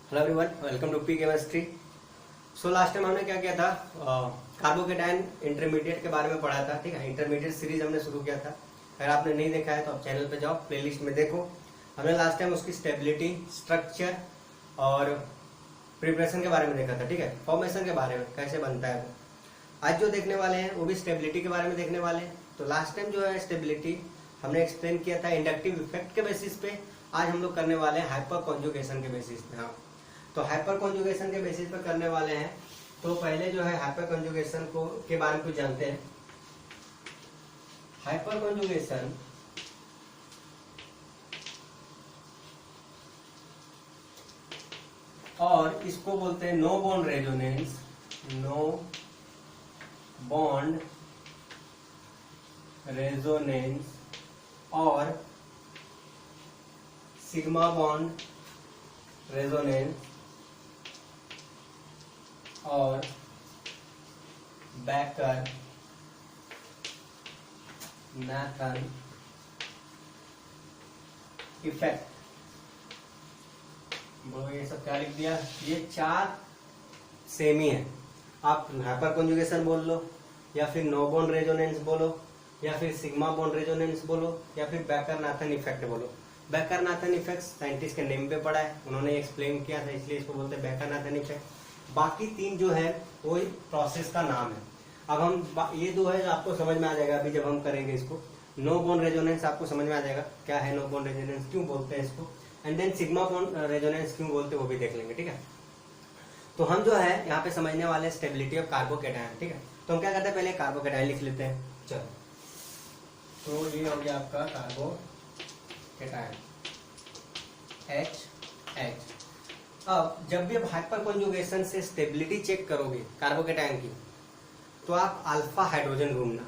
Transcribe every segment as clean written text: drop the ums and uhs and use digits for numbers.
Hello everyone, welcome to P chemistry. So last time हमने क्या किया था, कार्बोकेटायन इंटरमीडिएट के बारे में पढ़ा था। ठीक है, इंटरमीडिएट सीरीज हमने शुरू किया था। अगर आपने नहीं देखा है तो आप चैनल पे जाओ, प्लेलिस्ट में देखो। हमने लास्ट टाइम उसकी स्टेबिलिटी, स्ट्रक्चर और प्रिपरेशन के बारे में देखा था। ठीक है, फॉर्मेशन के बारे में कैसे बनता है वो। आज जो देखने वाले हैं वो भी स्टेबिलिटी के बारे में देखने वाले हैं। तो लास्ट टाइम जो है स्टेबिलिटी हमने एक्सप्लेन किया था इंडक्टिव इफेक्ट के बेसिस पे। आज हम लोग करने वाले हैं हाइपर कॉन्जुगेशन के बेसिस पे। हाँ, तो हाइपर कॉन्जुगेशन के बेसिस पे करने वाले हैं। तो पहले जो है हाइपर कॉन्जुगेशन को के बारे में कुछ जानते हैं। हाइपर कॉन्जुगेशन और इसको बोलते हैं no bond resonance, no bond resonance और सिग्मा बॉन्ड रेजोनेंस और बेकर नाथन इफेक्ट। बोलो ये सब क्या लिख दिया? ये चार सेम ही है। आप हाइपर कॉन्जुगेशन बोल लो, या फिर नो बॉन्ड रेजोनेंस बोलो, या फिर सिग्मा बॉन्ड रेजोनेंस बोलो, या फिर बेकर नाथन इफेक्ट बोलो। बेकर नाथन इफेक्ट साइंटिस्ट के नेम पे पड़ा है, उन्होंने एक्सप्लेन किया था, इसलिए इसको बोलते हैं बेकर नाथन इफेक्ट। बाकी तीन जो है वो प्रोसेस का नाम है। अब हम ये दो है जो आपको समझ में आ जाएगा अभी जब हम करेंगे इसको। नो बॉन्ड रेजोनेंस आपको समझ में आ जाएगा क्या है नो बॉन्ड रेजोनेंस, क्यों बोलते हैं इसको, and then sigma bond resonance क्यों बोलते हैं वो भी देख लेंगे। ठीक है, तो हम जो है यहाँ पे समझने वाले स्टेबिलिटी ऑफ कार्बोकेटायन। ठीक है, तो हम क्या करते हैं, पहले कार्बोकेटायन लिख लेते हैं। चलो, तो ये हो गया आपका कार्बोकेटायन H। अब जब भी आप हाइपर कॉन्जुगेशन से स्टेबिलिटी चेक करोगे कार्बोकेटायन की, तो आप अल्फा हाइड्रोजन ढूंढना।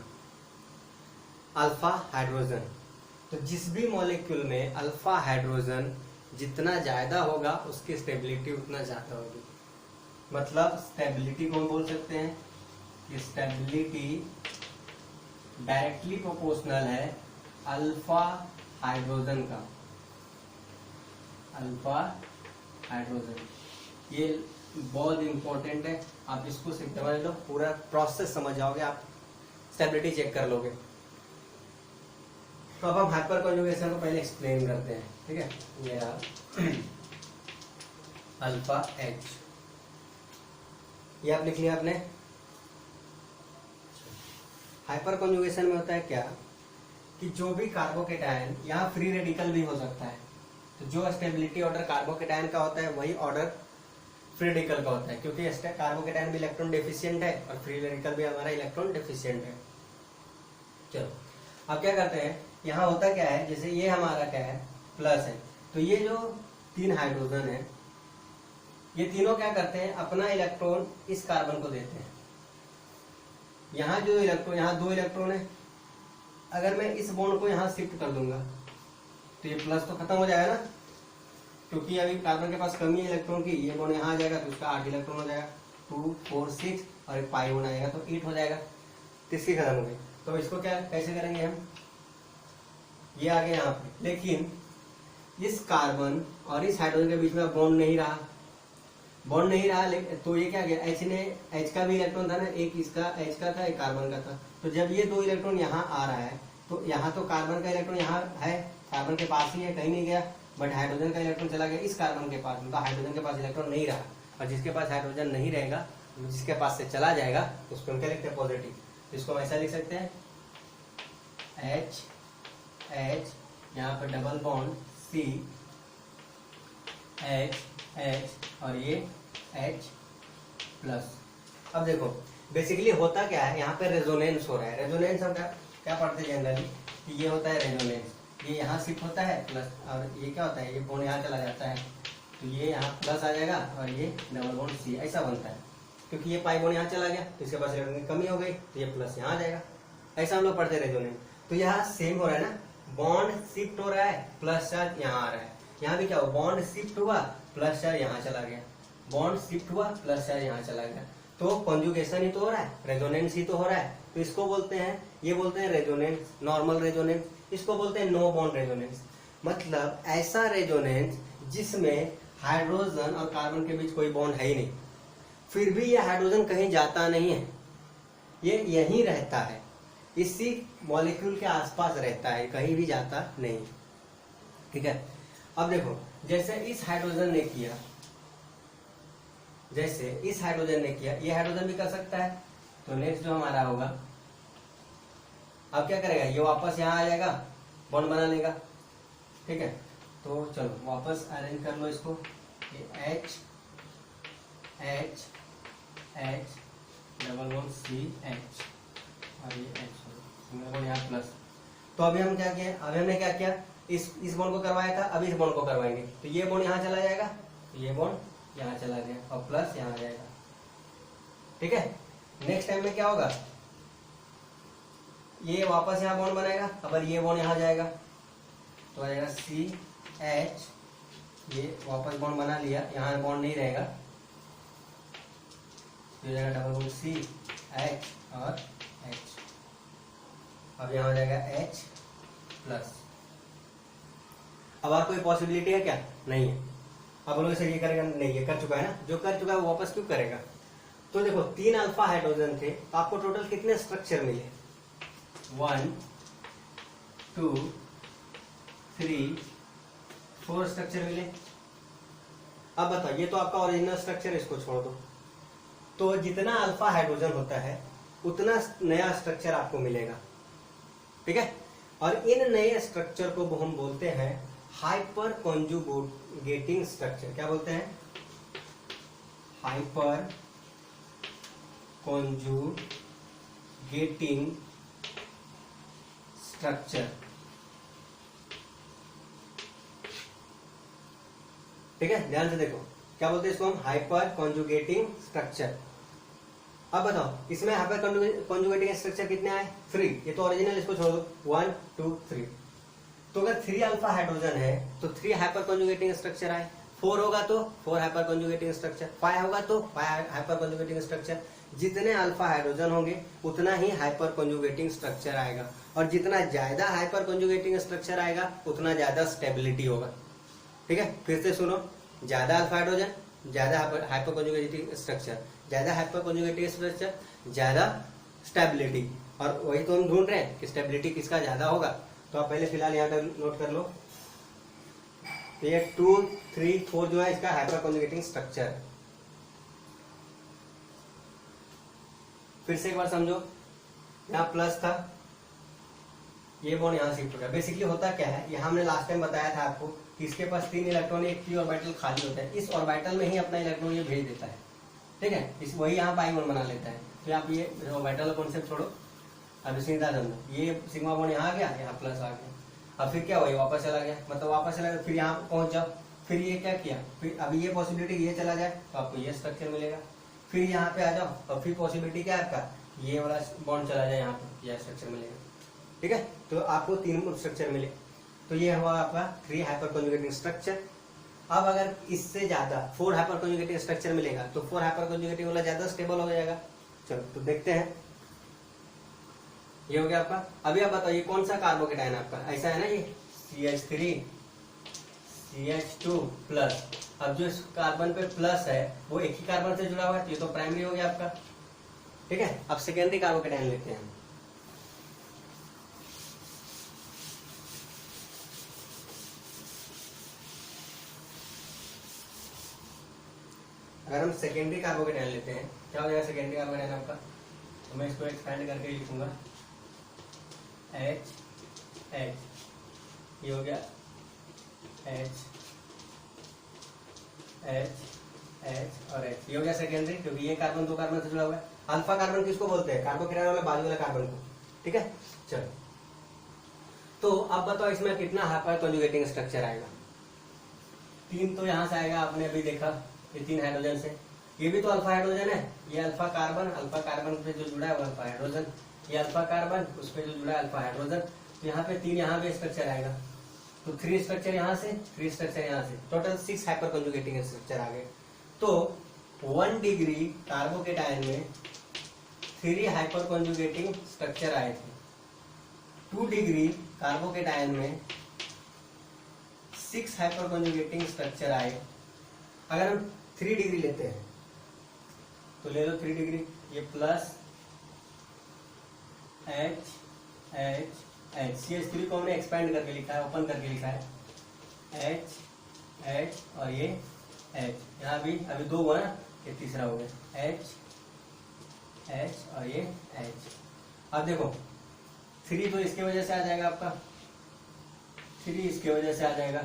अल्फा हाइड्रोजन, तो जिस भी मॉलिक्यूल में अल्फा हाइड्रोजन जितना ज्यादा होगा उसकी स्टेबिलिटी उतना ज्यादा होगी। मतलब स्टेबिलिटी को हम बोल सकते हैं कि स्टेबिलिटी डायरेक्टली प्रोपोर्शनल है अल्फा हाइड्रोजन का। अल्फा हाइड्रोजन ये बहुत इंपॉर्टेंट है, आप इसको समझ लो, पूरा प्रोसेस समझ जाओगे, आप स्टेबिलिटी चेक कर लोगे। तो अब हम हाइपर कॉन्जुगेशन को पहले एक्सप्लेन करते हैं। ठीक है, ये अल्फा H, ये आप लिख लिया आपने। हाइपर कॉन्जुगेशन में होता है क्या कि जो भी कार्बोकेटायन, यहाँ फ्री रेडिकल भी हो सकता है। तो जो स्टेबिलिटी ऑर्डर कार्बोकेटायन का होता है वही ऑर्डर फ्री रेडिकल का होता है, क्योंकि कार्बोकेटायन भी इलेक्ट्रॉन डेफिशिएंट है और फ्री रेडिकल भी हमारा इलेक्ट्रॉन डेफिशिएंट है। चलो, अब क्या करते हैं, यहाँ होता क्या है, जैसे ये हमारा क्या है प्लस है, तो ये जो तीन हाइड्रोजन है ये तीनों क्या करते हैं, अपना इलेक्ट्रॉन इस कार्बन को देते हैं। यहाँ जो इलेक्ट्रॉन, यहाँ दो इलेक्ट्रॉन है, अगर मैं इस बॉन्ड को यहाँ शिफ्ट कर दूंगा तो ये प्लस तो खत्म हो जाएगा ना, क्योंकि अभी कार्बन के पास कमी है इलेक्ट्रॉन की। ये बॉन्ड यहाँ आ जाएगा तो उसका 8 इलेक्ट्रॉन हो जाएगा, 2 4 6 और एक पाई बॉन्ड आएगा तो 8 हो जाएगा। तो इसकी खत्म हो गई। तो इसको क्या कैसे करेंगे हम, ये आ गया यहाँ पे, लेकिन इस कार्बन और इस हाइड्रोजन के बीच में बॉन्ड नहीं रहा, बॉन्ड नहीं रहा। तो ये क्या गया, H ने, H का भी इलेक्ट्रॉन था ना, एक इसका H का था एक कार्बन का था। तो जब ये दो इलेक्ट्रॉन यहाँ आ रहा है तो यहाँ तो कार्बन का इलेक्ट्रॉन यहाँ है, कार्बन के पास ही है, कहीं नहीं गया, बट हाइड्रोजन का इलेक्ट्रॉन चला गया इस कार्बन के पास, उनका हाइड्रोजन के पास इलेक्ट्रॉन नहीं रहा। और जिसके पास हाइड्रोजन नहीं रहेगा, जिसके पास से चला जाएगा, उसको हम क्या लिखते हैं, पॉजिटिव। इसको हम ऐसा लिख सकते हैं H H, यहाँ पर double bond C H H और ये H प्लस। अब देखो बेसिकली होता क्या है, यहाँ पे रेजोनेंस हो रहा है। रेजोनेंस हम क्या पढ़ते हैं जनरली कि ये होता है रेजोनेंस, ये यहाँ शिफ्ट होता है प्लस, और ये क्या होता है, ये बॉन्ड यहाँ चला जाता है तो ये यहाँ प्लस आ जाएगा और ये डबल बॉन्ड C ऐसा बनता है। क्योंकि ये पाई बॉन्ड यहाँ चला गया तो इसके पास इलेक्ट्रॉन की कमी हो गई तो ये प्लस यहाँ आ जाएगा। ऐसा हम लोग पढ़ते रेजोनेंस। तो यहाँ सेम हो रहा है ना, बॉन्ड शिफ्ट हो रहा है, प्लस चार्ज यहाँ आ रहा है। यहाँ भी क्या हो, बॉन्ड शिफ्ट हुआ, प्लस चार्ज यहाँ चला गया, बॉन्ड शिफ्ट हुआ, प्लस चार्ज यहाँ चला गया। तो कॉन्जुगेशन ही तो हो रहा है, रेजोनेंस ही तो हो रहा है। तो इसको बोलते हैं, ये बोलते हैं रेजोनेंस, नॉर्मल रेजोनेंस। इसको बोलते हैं नो बॉन्ड रेजोनेंस। मतलब ऐसा रेजोनेंस जिसमें हाइड्रोजन और कार्बन के बीच कोई बॉन्ड है ही नहीं, फिर भी ये हाइड्रोजन कहीं जाता नहीं है, ये यहीं रहता है, इसी मॉलिक्यूल के आसपास रहता है, कहीं भी जाता नहीं। ठीक है, अब देखो जैसे इस हाइड्रोजन ने किया, जैसे इस हाइड्रोजन ने किया, ये हाइड्रोजन भी कर सकता है। तो नेक्स्ट जो हमारा होगा, अब क्या करेगा, ये वापस यहाँ आ जाएगा, बॉन्ड बना लेगा। ठीक है, तो चलो वापस अरेंज कर लो इसको, ये H H H double bond CH और ये H सिंगल बॉन्ड यहाँ प्लस। तो अभी हम क्या किया, अभी हमने क्या किया, इस बॉन्ड को करवाया था, अब इस बॉन्ड को करवाएंगे, तो ये बॉन्ड यहाँ चला जाएगा, तो ये बॉन्ड यहाँ चला गया और प्लस यहाँ आ जाएगा। ठीक है, नेक्स्ट टाइम में क्या होगा, ये वापस यहाँ बॉन्ड बनाएगा, अब ये बॉन्ड यहाँ जाएगा, तो आ जाएगा CH, ये वापस बॉन्ड बना लिया, यहाँ बॉन्ड नहीं रहेगा, तो जाएगा डबल बॉन्ड CH और H, अब यहाँ हो जाएगा H प्लस। अब और कोई पॉसिबिलिटी है क्या, नहीं है। अब लोग से ये करेगा, नहीं ये कर चुका है ना, जो कर चुका है वो वापस क्यों करेगा। तो देखो 3 अल्फा हाइड्रोजन थे, तो आपको टोटल कितने स्ट्रक्चर मिले, 1 2 3 4 स्ट्रक्चर मिले। अब बताओ, ये तो आपका ओरिजिनल स्ट्रक्चर, इसको छोड़ दो, तो जितना अल्फा हाइड्रोजन होता है उतना नया स्ट्रक्चर आपको मिलेगा। ठीक है, और इन नए स्ट्रक्चर को हम बोलते हैं हाइपर कॉन्जुगेटिंग स्ट्रक्चर। क्या बोलते हैं, हाइपर कॉन्जुगेटिंग स्ट्रक्चर। ठीक है, ध्यान से देखो, क्या बोलते हैं इसको हम, हाइपर कॉन्जुगेटिंग स्ट्रक्चर। अब बताओ इसमें हाइपर कॉन्जुगेटिंग स्ट्रक्चर कितने आए, 3, ये तो ओरिजिनल, इसको छोड़ दो, 1 2 3। तो अगर 3 अल्फा हाइड्रोजन है तो 3 हाइपर कॉन्जुगेटिंग स्ट्रक्चर आए, 4 होगा तो 4 हाइपर कॉन्जुगेटिंग स्ट्रक्चर, 5 होगा तो 5 हाइपर कॉन्जुगेटिंग स्ट्रक्चर। जितने अल्फा हाइड्रोजन होंगे उतना ही हाइपर कॉन्जुगेटिंग स्ट्रक्चर आएगा, और जितना ज्यादा हाइपर कॉन्जुगेटिंग स्ट्रक्चर आएगा उतना ज्यादा स्टेबिलिटी होगा। ठीक है, फिर से सुनो, ज्यादा अल्फा हाइड्रोजन ज्यादा हाइपर कॉन्जुगेटिंग स्ट्रक्चर, ज्यादा हाइपर कॉन्जुगेटिंग स्ट्रक्चर ज्यादा स्टेबिलिटी, और वही तो हम ढूंढ रहे हैं कि स्टेबिलिटी किसका ज्यादा होगा। तो आप पहले फिलहाल यहाँ पर नोट कर लो, तो ये 2 3 4 जो है इसका हाइपर कॉन्जुगेटिंग स्ट्रक्चर। फिर से एक बार समझो, यहाँ प्लस था, ये बॉन्ड यहाँ शिफ्ट हो गया। बेसिकली होता क्या है, ये हमने लास्ट टाइम बताया था आपको कि इसके पास 3 इलेक्ट्रॉन, एक p ऑर्बिटल खाली होता है, इस ऑर्बिटल में ही अपना इलेक्ट्रॉन ये भेज देता है। ठीक है, इस वही यहाँ पाई बॉन्ड बना लेता है। तो आप ये ऑर्बिटल कॉन्सेप्ट छोड़ो, अब सीधा समझो, ये सिग्मा बॉन्ड यहाँ आ गया, यहाँ प्लस आ गया, अब फिर क्या हुआ, वापस चला गया, मतलब वापस चला गया, फिर यहाँ पहुंच जाओ, फिर ये क्या किया, फिर अभी ये पॉसिबिलिटी ये चला जाए तो आपको ये स्ट्रक्चर मिलेगा, फिर यहाँ पे आ जाओ और फिर पॉसिबिलिटी क्या है आपका, ये वाला बॉन्ड चला जाए यहाँ पे, यह स्ट्रक्चर मिलेगा। ठीक है, तो आपको 3 स्ट्रक्चर मिले, तो ये हुआ आपका 3 हाइपर कॉन्जुगेटिंग स्ट्रक्चर। अब अगर इससे ज्यादा 4 हाइपर कॉन्जुगेटिंग स्ट्रक्चर मिलेगा तो 4 हाइपर कॉन्जुगेटिंग वाला ज्यादा स्टेबल हो जाएगा। चलो तो देखते हैं, ये हो गया आपका। अभी आप बताओ ये कौन सा कार्बोकेटायन आपका, ऐसा है ना, ये CH3 CH2 प्लस। अब जो इस कार्बन पे प्लस है वो एक ही कार्बन से जुड़ा हुआ है, तो ये तो प्राइमरी हो गया आपका। ठीक है, अब सेकेंडरी कार्बोकेटायन लेते हैं। अगर हम सेकेंडरी कार्बोकेटायन लेते हैं, क्या हो जाएगा सेकेंडरी कार्बोकेटायन आपका, तो मैं इसको एक्सपेंड करके लिखूंगा H H, ये हो गया H H H और H, ये हो गया सेकेंडरी, क्योंकि ये कार्बन 2 कार्बन से जुड़ा हुआ है। अल्फा कार्बन किसको बोलते हैं, कार्बोकेटायन वाला बाजू वाला कार्बन को। ठीक है, चलो तो अब बताओ इसमें कितना हाइपर कॉन्जुगेटिंग स्ट्रक्चर आएगा। 3 तो यहाँ से आएगा, आपने अभी देखा, ये 3 हाइड्रोजन से, ये भी तो अल्फा हाइड्रोजन है, ये अल्फा कार्बन पे जो जुड़ा है वो अल्फा हाइड्रोजन, ये अल्फा कार्बन उस पे जो जुड़ा है अल्फा हाइड्रोजन, तो यहाँ पे 3 यहाँ पे स्ट्रक्चर आएगा, तो 3 स्ट्रक्चर यहाँ से, 3 स्ट्रक्चर यहाँ से, टोटल 6 हाइपर कॉन्जुगेटिंग स्ट्रक्चर आ गए। तो 1 डिग्री कार्बोकेटायन में 3 हाइपर कॉन्जुगेटिंग स्ट्रक्चर आए थे, 2 डिग्री कार्बोकेटायन में 6 हाइपर कॉन्जुगेटिंग स्ट्रक्चर आए, अगर हम 3 डिग्री लेते हैं तो ले लो 3 डिग्री, ये plus H H H, CH3 को हमने एक्सपेंड करके लिखा है, ओपन करके लिखा है, एच एच और ये एच, यहाँ भी अभी 2 हुआ ना, ये तीसरा हो गया, एच एच और ये एच। अब देखो 3 तो इसके वजह से आ जाएगा आपका, 3 इसके वजह से आ जाएगा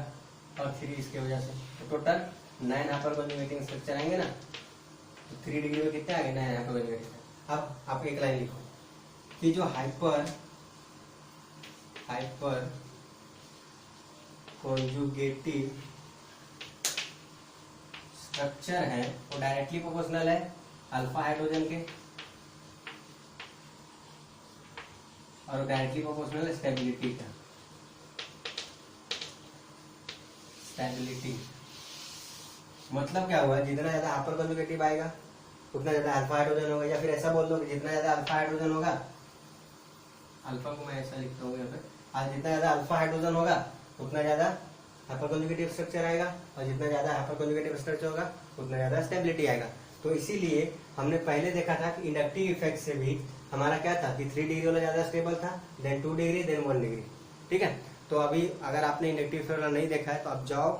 और 3 इसके वजह से, तो टोटल 9 हाइपर कॉन्जुगेटिंग स्ट्रक्चर आएंगे ना। तो 3 डिग्री में कितने आ गए? 9 हाइपर कॉन्जुगेटिंग। अब आप एक लाइन लिखो कि जो हाइपर कॉन्जुगेटिव स्ट्रक्चर है वो डायरेक्टली प्रोपोर्शनल है अल्फा हाइड्रोजन के, और डायरेक्टली प्रोपोर्शनल है स्टेबिलिटी का। स्टेबिलिटी मतलब क्या हुआ, जितना ज्यादा हाइपर कॉन्जुगेटिव आएगा उतना ज्यादा अल्फा हाइड्रोजन होगा, या फिर ऐसा बोल दो कि जितना ज्यादा अल्फा हाइड्रोजन होगा, अल्फा को मैं ऐसा लिखता हूँ यहाँ पे, आज जितना ज्यादा अल्फा हाइड्रोजन होगा उतना ज्यादा हाइपर कॉन्जुगेटिव स्ट्रक्चर आएगा, और जितना ज्यादा हाइपर कॉन्जुगेटिव स्ट्रक्चर होगा उतना ज्यादा स्टेबिलिटी आएगा। तो इसीलिए हमने पहले देखा था कि इंडक्टिव इफेक्ट से भी हमारा क्या था कि 3 डिग्री वाला ज्यादा स्टेबल था, देन 2 डिग्री, देन 1 डिग्री। ठीक है, तो अभी अगर आपने इंडक्टिव इफेक्ट वाला नहीं देखा है तो आप जाओ,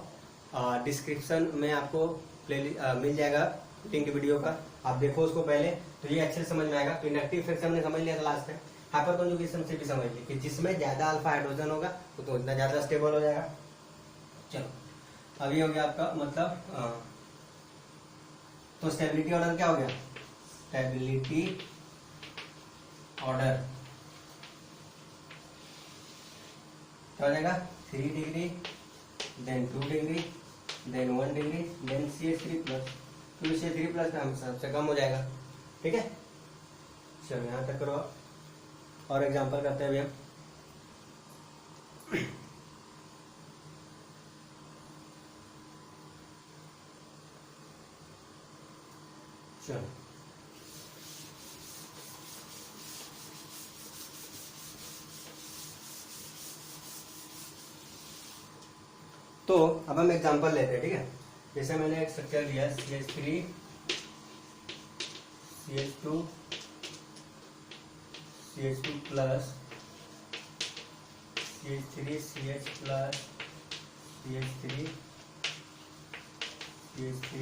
डिस्क्रिप्शन में आपको मिल जाएगा लिंक वीडियो का, आप देखो उसको पहले, तो ये अच्छे से समझ में आएगा। तो इंडक्टिव इफेक्ट से हमने समझ लिया था लास्ट में, हाइपर कॉन्जुगेशन से भी समझ ली कि जिसमें ज्यादा अल्फा हाइड्रोजन होगा तो उतना ज्यादा स्टेबल हो जाएगा। चलो अभी हो गया आपका मतलब तो स्टेबिलिटी ऑर्डर क्या हो गया? स्टेबिलिटी ऑर्डर क्या हो जाएगा? 3 degree, then 2 degree, then 1 degree, then CH3 plus, तो CH3 प्लस का सबसे कम हो जाएगा। ठीक है, चलो यहाँ तक करो और एग्जांपल करते हैं अभी हम। चलो तो अब हम एग्जांपल लेते हैं। ठीक है, जैसे मैंने एक स्ट्रक्चर लिया CH3 CH2 CH2 plus CH3 CH plus CH3 CH3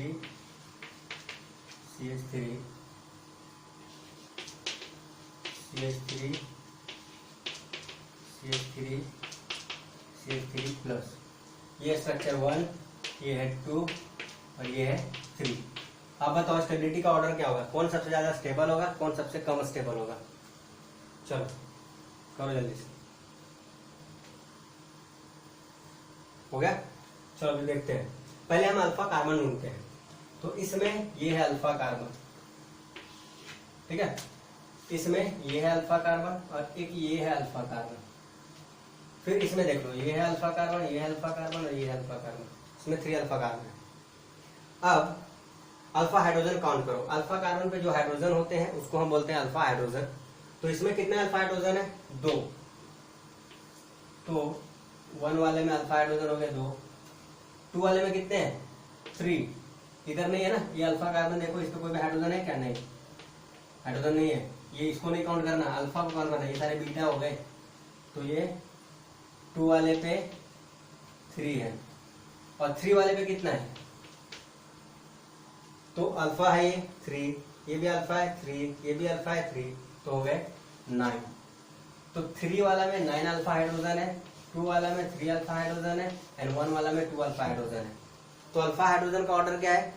CH3 CH3 CH3 CH3 plus, ये स्ट्रक्चर 1, ये है 2 और ये है 3। आप बताओ स्टेबिलिटी का ऑर्डर क्या होगा, कौन सबसे ज्यादा स्टेबल होगा, कौन सबसे कम स्टेबल होगा? चलो करो जल्दी से, हो गया। चलो अभी देखते हैं, पहले हम अल्फा कार्बन ढूंढते हैं। तो इसमें ये है अल्फा कार्बन, ठीक है, इसमें ये है अल्फा कार्बन और एक ये है अल्फा कार्बन। फिर इसमें देख लो, ये है अल्फा कार्बन, ये है अल्फा कार्बन और ये है अल्फा कार्बन, इसमें 3 अल्फा कार्बन है। अब अल्फा हाइड्रोजन काउंट करो, अल्फा कार्बन पे जो हाइड्रोजन होते हैं उसको हम बोलते हैं अल्फा हाइड्रोजन। तो इसमें कितने अल्फा हाइड्रोजन है? 2। तो 1 वाले में अल्फा हाइड्रोजन हो गए 2, 2 वाले में कितने हैं? 3। इधर नहीं है ना, ये अल्फा कार्बन देखो, इस पे कोई भी हाइड्रोजन है क्या? नहीं, हाइड्रोजन नहीं है, ये इसको नहीं काउंट करना, अल्फा को काउंट करना, ये सारे बीटा हो गए। तो ये 2 वाले पे 3 है और 3 वाले पे कितना है? तो अल्फा है ये 3, ये भी अल्फा है 3, ये भी अल्फा है 3, तो हो गए 9। तो 3 वाला में 9 अल्फा हाइड्रोजन है, 2 वाला में 3 अल्फा हाइड्रोजन है एंड 1 वाला में 2 अल्फा हाइड्रोजन है। तो अल्फा हाइड्रोजन का ऑर्डर क्या है?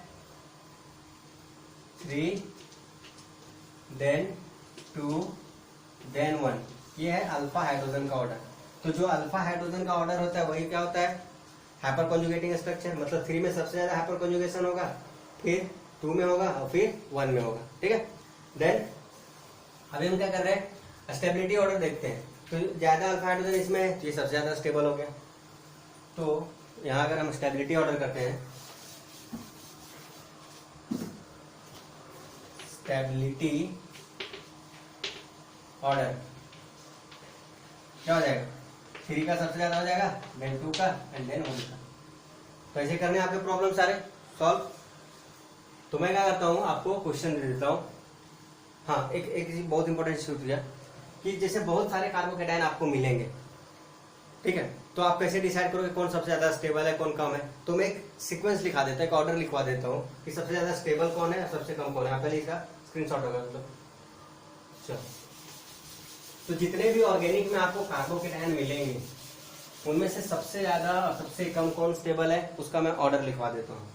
3 देन 2 देन 1, ये है अल्फा हाइड्रोजन का ऑर्डर। तो जो अल्फा हाइड्रोजन का ऑर्डर होता है वही क्या होता है? हाइपर कॉन्जुगेटिंग स्ट्रक्चर, मतलब 3 में सबसे ज्यादा हाइपर कॉन्जुगेशन होगा, फिर 2 में होगा और फिर 1 में होगा। ठीक है, देन अभी हम क्या कर रहे हैं? स्टेबिलिटी ऑर्डर देखते हैं। तो ज्यादा अल्फा हाइड्रोजन इसमें है तो ये सबसे ज्यादा स्टेबल हो गया। तो यहाँ अगर हम स्टेबिलिटी ऑर्डर करते हैं, स्टेबिलिटी ऑर्डर क्या हो जाएगा? 3 का सबसे ज्यादा हो जाएगा, देन 2 का एंड देन 1 का। तो ऐसे करने आपके प्रॉब्लम सारे सॉल्व। तो मैं क्या करता हूँ, आपको क्वेश्चन दे देता हूँ। हाँ, एक बहुत इंपॉर्टेंट चीज होती है कि जैसे बहुत सारे कार्बोकेटायन आपको मिलेंगे, ठीक है, तो आप कैसे डिसाइड करोगे कौन सबसे ज्यादा स्टेबल है कौन कम है। तो मैं एक सीक्वेंस लिखा देता हूँ, एक ऑर्डर लिखवा देता हूँ कि सबसे ज्यादा स्टेबल कौन है और सबसे कम कौन है। आप पहले इसका स्क्रीनशॉट होगा मतलब। चलो, तो जितने भी ऑर्गेनिक में आपको कार्बोकेटायन मिलेंगे उनमें से सबसे ज्यादा और सबसे कम कौन स्टेबल है उसका मैं ऑर्डर लिखवा देता हूँ।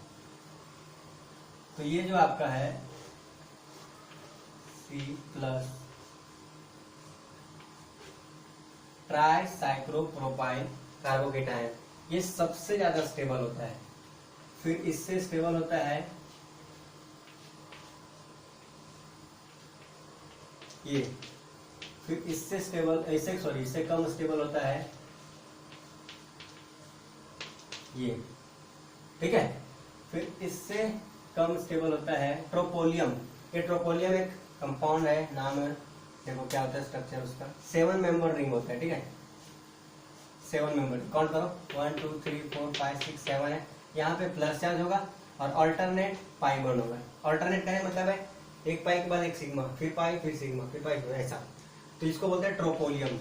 तो ये जो आपका है C+ ट्राइसाइक्लोप्रोपाइल कार्बोकेटायन, ये सबसे ज्यादा स्टेबल होता है। फिर इससे स्टेबल होता है ये, फिर इससे स्टेबल इससे कम स्टेबल होता है ये, ठीक है। फिर इससे कम स्टेबल होता है ट्रोपोलियम। ये ट्रोपोलियम एक कंपाउंड है, नाम है, देखो क्या होता है स्ट्रक्चर उसका, 7 मेंबर रिंग होता है, ठीक है। 7 मेंबर, काउंट करो, 1 2 3 4 5 6 7 है। यहाँ पे प्लस चार्ज होगा और अल्टरनेट पाई बॉन्ड होगा। अल्टरनेट का मतलब है एक पाई के बाद एक सिग्मा, फिर पाई, फिर सिग्मा, फिर पाई, ऐसा। तो इसको बोलते हैं ट्रोपोलियम।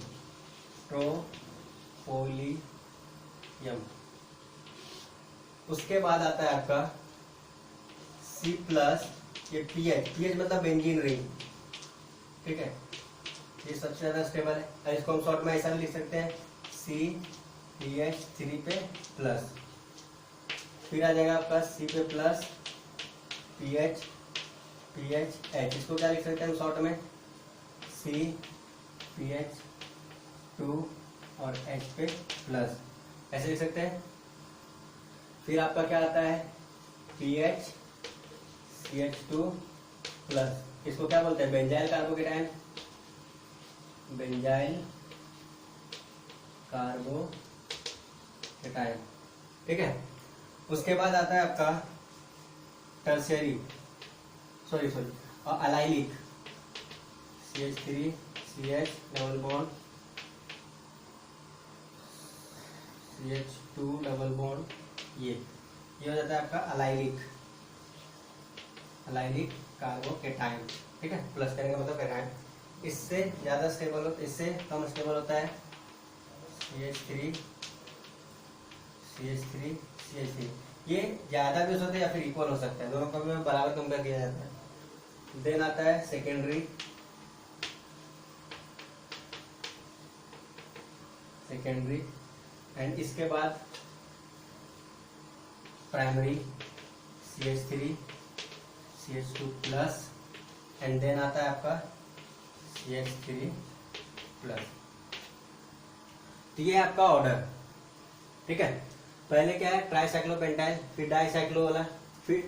ट्रोपोलियम। उसके बाद आता है आपका C+, ये पीएच मतलब बेंजीन रिंग, ठीक है। ये सबसे ज्यादा स्टेबल है और इसको हम शॉर्ट में ऐसा भी लिख सकते हैं CPH3 पे प्लस। फिर आ जाएगा आपका C पे प्लस PHH, इसको क्या लिख सकते हैं हम शॉर्ट में CPH2 और H पे प्लस, ऐसे लिख सकते हैं। फिर आपका क्या आता है CH2 प्लस, इसको क्या बोलते हैं बेंजाइल कार्बोकेटायन, बेंजाइल कार्बोकेटायन, ठीक है। उसके बाद आता है आपका tertiary allylic, CH3 CH double bond CH2 double bond, ये हो जाता है आपका अलाइलिक कार्बोकेटायन, ठीक है। प्लस करेंगे मतलब कैटायन। इससे ज्यादा स्टेबल होता है, इससे कम स्टेबल होता है CH3 ये ज्यादा भी हो सकता है या फिर इक्वल हो सकता है, दोनों का भी बराबर कंपेयर किया जाता है। देन आता है सेकेंडरी एंड इसके बाद primary CH3 CH2 plus and then आता है आपका CH3 प्लस। तो ये आपका ऑर्डर, ठीक है। पहले क्या है ट्राइसाइक्लोपेंटाइल, फिर डाइसाइक्लो वाला, फिर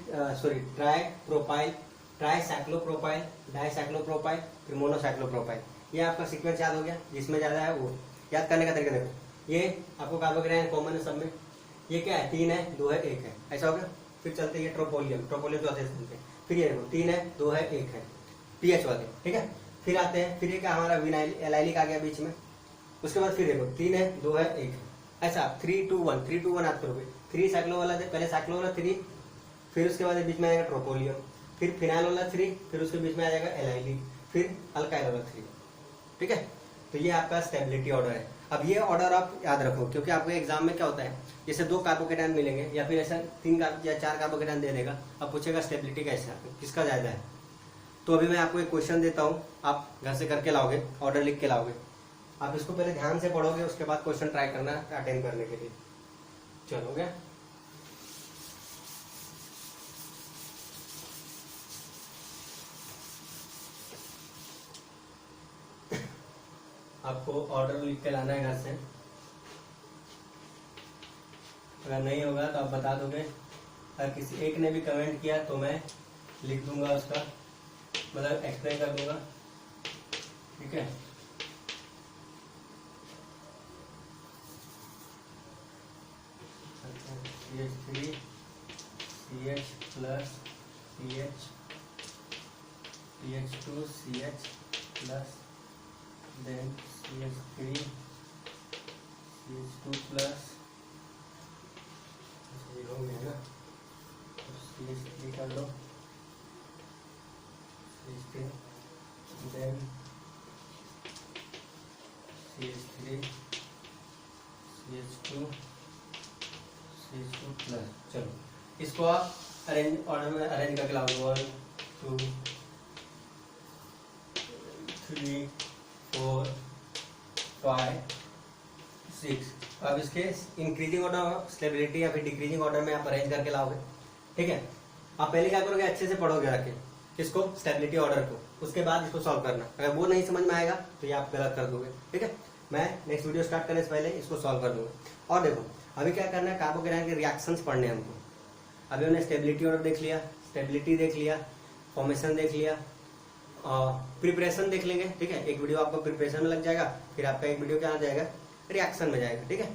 ट्राइसाइक्लोप्रोपाइल, डाइसाइक्लोप्रोपाइल, फिर मोनोसाइक्लोप्रोपाइल। ये आपका सीक्वेंस याद हो गया, जिसमें ज्यादा है वो याद करने का तरीका देखो। ये आपको कार्बोकेटायन कॉमन है सब में, ये क्या है 3 है 2 है 1 है, ऐसा हो गया। फिर चलते ये ट्रोपोलियम चौथे स्थान पे, फिर ये देखो 3 है 2 है 1 है, पीएच वाले, ठीक है। फिर आते हैं, फिर ये क्या हमारा विनाइल एलाइलिक आ गया बीच में। उसके बाद फिर देखो 3 है 2 है 1 है, ऐसा 3 2 1 याद करोगे। 3 साइक्लो वाला पहले साइक्लो वाला 3, फिर उसके बाद बीच में आएगा ट्रोपोलियम, फिर फिनाइल वाला 3, फिर उसके बीच में आ जाएगा एलाइलिक, फिर अल्काइल वाला 3, ठीक है। तो ये आपका स्टेबिलिटी ऑर्डर है। अब ये ऑर्डर आप याद रखो, क्योंकि आपके एग्जाम में क्या होता है, जैसे 2 कार्बोकेटायन मिलेंगे या फिर ऐसा 3 या 4 कार्बोकेटायन दे देगा, अब पूछेगा स्टेबिलिटी कैसे किसका ज्यादा है। तो अभी मैं आपको एक क्वेश्चन देता हूँ, आप घर से करके लाओगे, ऑर्डर लिख के लाओगे। आप इसको पहले ध्यान से पढ़ोगे, उसके बाद क्वेश्चन ट्राई करना अटेंड करने के लिए। चलो गया। आपको ऑर्डर लिख के लाना है घर से, अगर नहीं होगा तो आप बता दोगे। अगर किसी एक ने भी कमेंट किया तो मैं लिख दूंगा उसका, मतलब एक्सप्लेन कर दूंगा, ठीक है। CH3 CH plus PH2 CH plus then CH3 CH2 plus, हो गया ना। CH3 कर लो, CH3 then CH3 CH2 CH2 plus. चलो इसको आप अरेंज ऑर्डर में अरेंज करके लाओ, 1 2 3 4 5 6। अब इसके इंक्रीजिंग ऑर्डर स्टेबिलिटी या फिर डिक्रीजिंग ऑर्डर में आप अरेंज करके लाओगे। ठीक है, आप पहले क्या करोगे, अच्छे से पढ़ोगे रखे इसको स्टेबिलिटी ऑर्डर को, उसके बाद इसको सॉल्व करना। अगर वो नहीं समझ में आएगा तो ये आप गलत कर दोगे। ठीक है, मैं नेक्स्ट वीडियो स्टार्ट करने से पहले इसको सॉल्व कर दूंगा। और देखो अभी क्या करना है, कार्बोकेटायन के रिएक्शंस पढ़ने हैं हमको। अभी हमने स्टेबिलिटी ऑर्डर देख लिया, स्टेबिलिटी देख लिया, फॉर्मेशन देख लिया, प्रिपरेशन देख लेंगे। ठीक है, एक वीडियो आपको प्रिपरेशन में लग जाएगा, फिर आपका एक वीडियो क्या आ जाएगा, रिएक्शन में जाएगा। ठीक है,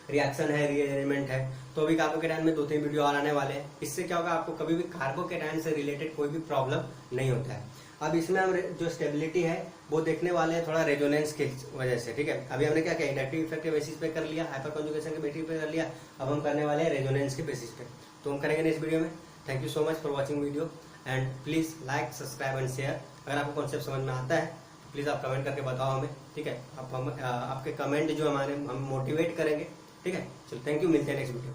रिएक्शन है, रीअरेंजमेंट है, तो अभी कार्बोकेटायन में 2-3 वीडियो और आने वाले हैं। इससे क्या होगा, आपको कभी भी कार्बोकेटायन से रिलेटेड कोई भी प्रॉब्लम नहीं होता है। अब इसमें हम जो स्टेबिलिटी है वो देखने वाले हैं थोड़ा रेजोनेंस की वजह से। ठीक है, अभी हमने क्या किया, इंडक्टिव इफेक्ट के बेसिस पे कर लिया, हाइपर कॉन्जुगेशन के बेसिस पे कर लिया, अब हम करने वाले हैं रेजोनेंस के बेसिस पे, तो हम करेंगे नेक्स्ट वीडियो में। Thank you so much for watching video and please like subscribe and share. अगर आपको कॉन्सेप्ट समझ में आता है तो प्लीज आप कमेंट करके बताओ हमें। ठीक है, आप हम आपके कमेंट जो हम मोटिवेट करेंगे। ठीक है, चलो थैंक यू, मिलते हैं नेक्स्ट वीडियो।